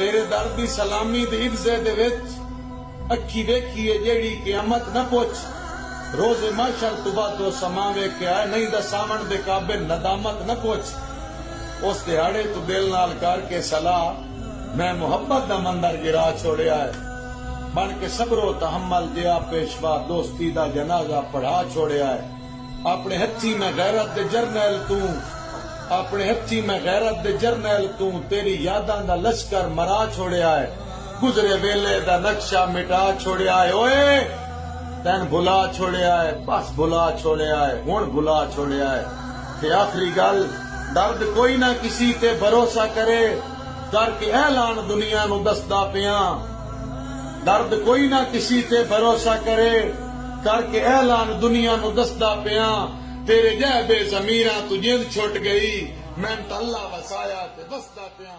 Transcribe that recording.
तेरे दर दी सलामी दी इज्जे दे विच अखी वेखी है जेड़ी क़यामत न पुछ रोज़े माशर तो बाद दो समा वेख्या नहीं दा सामण दे काबिल नदामत न पुछ उस दिहाड़े तू दिल नाल करके सलाह मैं मुहब्बत दा मंदर गिरा छोड़िया है बन के सबरो तहम्मल जिया पेशवा दोस्ती दा जनाजा पढ़ा छोड़िया है अपने हथी में गैरत दे जरनैल तू अपने हथी में गैरत दे जरनैल तू तेरी यादां दा लश्कर मरा छोड़िया है गुजरे वेले दा नक्शा मिटा छोड़िया है ओए तैन भुला छोड़िया है बस भुला छोड़िया है हुण भुला छोड़िया है ते आखिरी गल दर्द कोई ना किसी ते भरोसा करे करके ऐलान दुनिया नू दसदा पिया दर्द कोई ना किसी ते भरोसा करे करके ऐलान दुनिया नू दसदा पिया तेरे जह बेज़मीरा तू जिंद छुट गई मैं अल्लाह वसाया ते दसदा पिया।